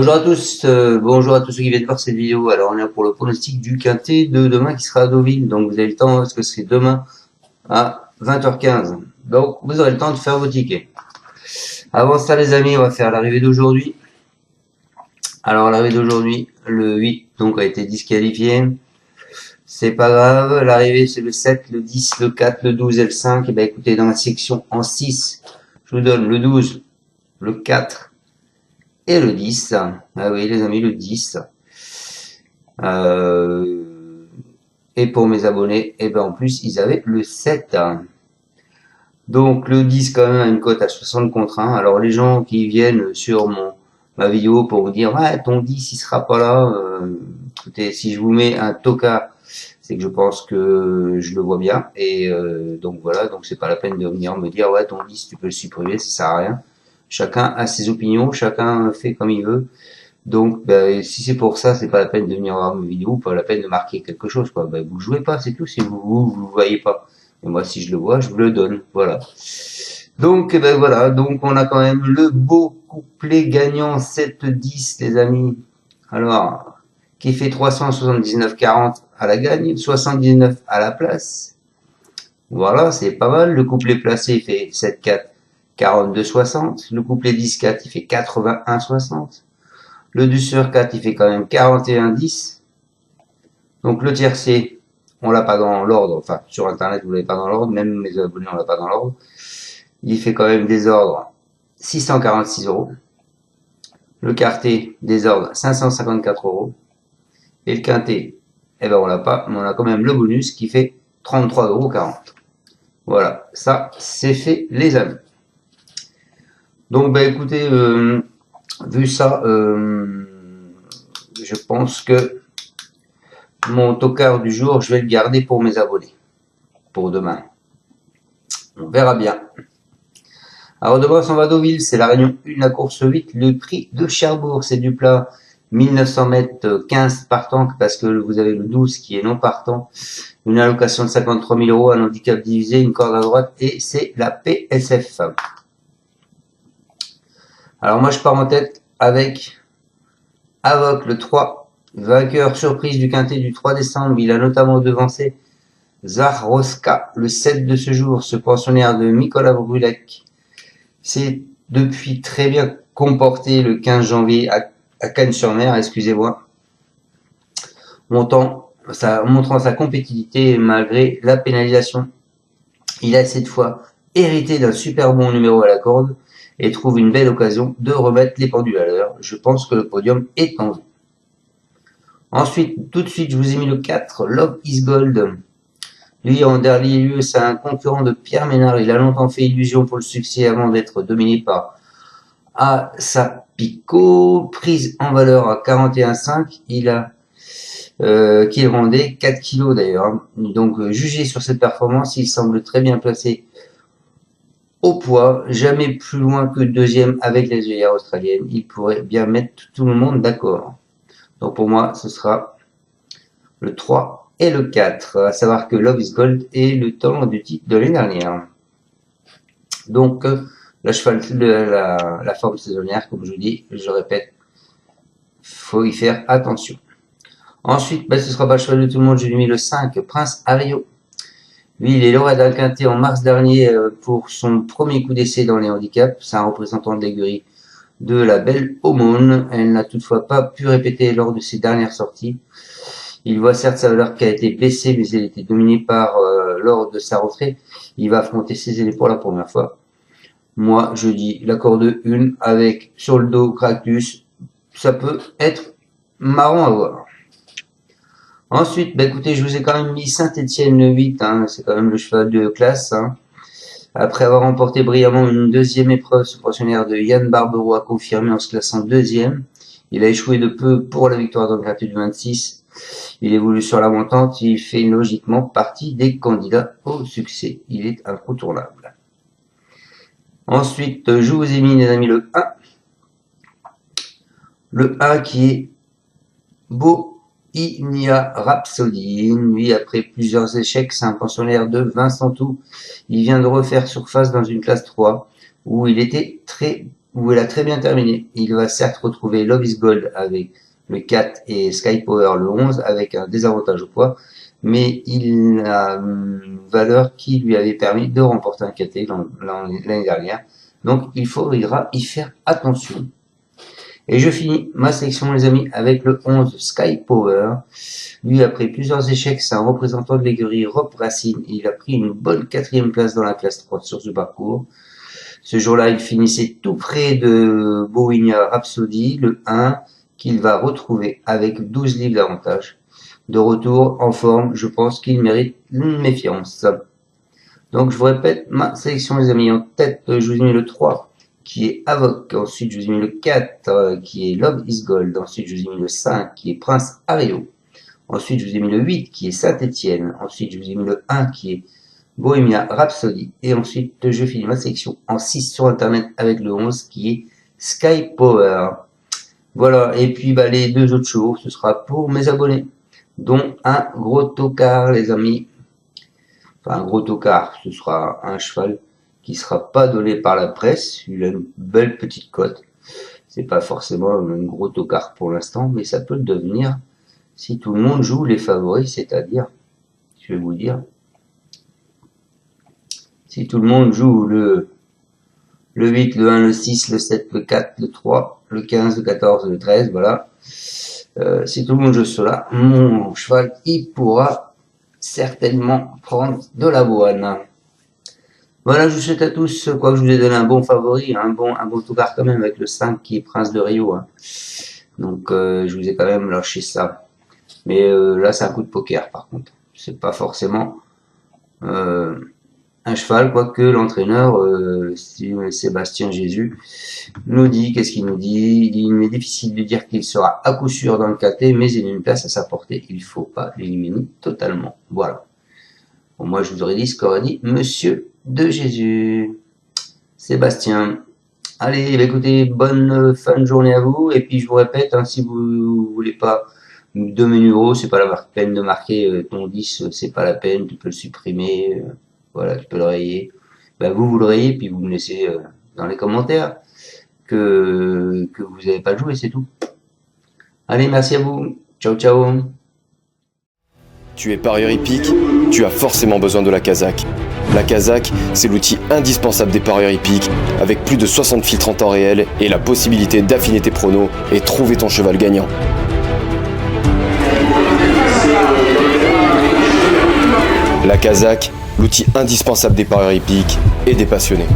Bonjour à tous, bonjour à tous ceux qui viennent voir cette vidéo. Alors on est là pour le pronostic du quintet de demain qui sera à Deauville. Donc vous avez le temps, parce que c'est demain à 20h15. Donc vous aurez le temps de faire vos tickets. Avant ça les amis, on va faire l'arrivée d'aujourd'hui. Alors l'arrivée d'aujourd'hui, le 8 donc a été disqualifié. C'est pas grave, l'arrivée c'est le 7, le 10, le 4, le 12 et le 5. Et ben écoutez, dans la section en 6, je vous donne le 12, le 4, et le 10. Ah oui les amis, le 10. Et pour mes abonnés, et ben en plus ils avaient le 7. Donc le 10 quand même a une cote à 60 contre 1. Alors les gens qui viennent sur ma vidéo pour vous dire ouais ton 10 il sera pas là, écoutez, si je vous mets un toka, c'est que je pense que je le vois bien. Et donc voilà, donc c'est pas la peine de venir me dire ouais ton 10 tu peux le supprimer, ça sert à rien. Chacun a ses opinions, chacun fait comme il veut. Donc, si c'est pour ça, c'est pas la peine de venir voir mes vidéos, pas la peine de marquer quelque chose, quoi. Ben, vous le jouez pas, c'est tout. Si vous le voyez pas. Et moi, si je le vois, je vous le donne. Voilà. Donc, ben voilà. Donc, on a quand même le beau couplet gagnant 7-10, les amis. Alors, qui fait 379,40 à la gagne, 79 à la place. Voilà, c'est pas mal. Le couplet placé fait 7-4, 42,60. Le couplet 10-4, il fait 81,60. Le du sur 4, il fait quand même 41,10. Donc le tiercé, on l'a pas dans l'ordre. Enfin, sur Internet, vous l'avez pas dans l'ordre. Même mes abonnés, on l'a pas dans l'ordre. Il fait quand même des ordres 646 euros. Le quarté, des ordres 554 euros. Et le quintet, eh ben on l'a pas, mais on a quand même le bonus qui fait 33,40 euros. Voilà, ça c'est fait les amis. Donc bah écoutez, vu ça, je pense que mon tocard du jour, je vais le garder pour mes abonnés. Pour demain. On verra bien. Alors demain, on va à Deauville, c'est la Réunion 1, la course 8, le prix de Cherbourg, c'est du plat 1900 mètres, 15 partants, parce que vous avez le 12 qui est non partant, une allocation de 53 000 euros, un handicap divisé, une corde à droite, et c'est la PSF. Alors moi, je pars en tête avec Avoc, le 3, vainqueur surprise du quintet du 3 décembre, il a notamment devancé Zaroska, le 7 de ce jour, ce pensionnaire de Nicolas Brulec, s'est depuis très bien comporté le 15 janvier à Cannes-sur-Mer, excusez-moi, montrant sa compétitivité malgré la pénalisation. Il a cette fois hérité d'un super bon numéro à la corde et trouve une belle occasion de remettre les pendules à l'heure. Je pense que le podium est en vue. Ensuite, tout de suite, je vous ai mis le 4, Love is Gold. Lui, en dernier lieu, c'est un concurrent de Pierre Ménard. Il a longtemps fait illusion pour le succès avant d'être dominé par Asapico. Prise en valeur à 41,5. Qu'il rendait 4 kilos d'ailleurs. Donc, jugé sur cette performance, il semble très bien placé au poids. Jamais plus loin que deuxième avec les œillères australiennes. Il pourrait bien mettre tout le monde d'accord. Donc, pour moi, ce sera le 3. Et le 4, à savoir que Love is Gold est le talent du titre de l'année dernière. Donc, la forme saisonnière, comme je vous dis, je répète, faut y faire attention. Ensuite, ce sera pas le cheval de tout le monde, j'ai mis le 5, Prince Ario. Lui, il est lauréat d'un quintet en mars dernier pour son premier coup d'essai dans les handicaps. C'est un représentant de l'écurie de la Belle Aumône. Elle n'a toutefois pas pu répéter lors de ses dernières sorties. Il voit certes sa valeur qui a été baissée, mais elle était dominée par lors de sa rentrée. Il va affronter ses aînés pour la première fois. Moi, je dis la corde 1 avec sur le dos Cractus. Ça peut être marrant à voir. Ensuite, écoutez, je vous ai quand même mis Saint-Étienne le 8. C'est quand même le cheval de classe. Après avoir remporté brillamment une deuxième épreuve, ce pensionnaire de Yann Barbero a confirmé en se classant deuxième. Il a échoué de peu pour la victoire dans le quintet du 26. Il évolue sur la montante, il fait logiquement partie des candidats au succès. Il est incontournable. Ensuite, je vous ai mis, les amis, le 1. Le 1 qui est Bohemia Rhapsody. Lui, après plusieurs échecs, c'est un pensionnaire de Vincent Tout. Il vient de refaire surface dans une classe 3 où il était très où elle a très bien terminé. Il va certes retrouver Love is Gold avec le 4 et Sky Power le 11 avec un désavantage au poids, mais il a une valeur qui lui avait permis de remporter un KT l'année dernière. Donc il faudra y faire attention. Et je finis ma sélection, les amis, avec le 11 Sky Power. Lui, après plusieurs échecs, c'est un représentant de l'écurie Rob Racine. Il a pris une bonne 4e place dans la classe 3 sur ce parcours. Ce jour-là, il finissait tout près de Bohemia Rhapsody, le 1, qu'il va retrouver avec 12 livres d'avantage. De retour en forme, je pense qu'il mérite une méfiance. Donc, je vous répète ma sélection, les amis. En tête, je vous ai mis le 3. Qui est Avoc, ensuite je vous ai mis le 4 qui est Love is Gold, ensuite je vous ai mis le 5 qui est Prince Ario, ensuite je vous ai mis le 8 qui est Saint-Étienne, ensuite je vous ai mis le 1 qui est Bohemia Rhapsody, et ensuite je finis ma sélection en 6 sur internet avec le 11 qui est Sky Power. Voilà, et puis les 2 autres chevaux, ce sera pour mes abonnés, dont un gros tocard, les amis. Enfin, un gros tocard, ce sera un cheval qui sera pas donné par la presse. Il a une belle petite cote. C'est pas forcément un gros tocard pour l'instant, mais ça peut le devenir si tout le monde joue les favoris, c'est-à-dire, je vais vous dire, si tout le monde joue le 8, le 1, le 6, le 7, le 4, le 3, le 15, le 14, le 13, voilà. Si tout le monde joue cela, mon cheval, il pourra certainement prendre de l'avoine. Voilà, je vous souhaite à tous, quoi que je vous ai donné un bon favori, un bon tocard quand même avec le 5 qui est Prince de Rio. Hein. Donc je vous ai quand même lâché ça. Mais là c'est un coup de poker par contre. C'est pas forcément un cheval, quoique l'entraîneur, Sébastien Jésus, nous dit, qu'est-ce qu'il nous dit? Il m'est difficile de dire qu'il sera à coup sûr dans le KT, mais il a une place à sa portée. Il faut pas l'éliminer totalement. Voilà. Bon, moi je vous aurais dit ce qu'aurait dit Monsieur de Jésus. Sébastien. Allez, écoutez, bonne fin de journée à vous. Et puis je vous répète, hein, si vous voulez pas de mes numéros, c'est pas la peine de marquer ton 10, c'est pas la peine, tu peux le supprimer, voilà, tu peux le rayer. Vous le rayez, puis vous me laissez dans les commentaires que vous n'avez pas joué, c'est tout. Allez, merci à vous. Ciao, ciao. Tu es parieur hippique, tu as forcément besoin de la Kazakh. La Kazakh, c'est l'outil indispensable des parieurs hippiques, avec plus de 60 filtres en temps réel et la possibilité d'affiner tes pronos et trouver ton cheval gagnant. La Kazakh, l'outil indispensable des parieurs hippiques et des passionnés.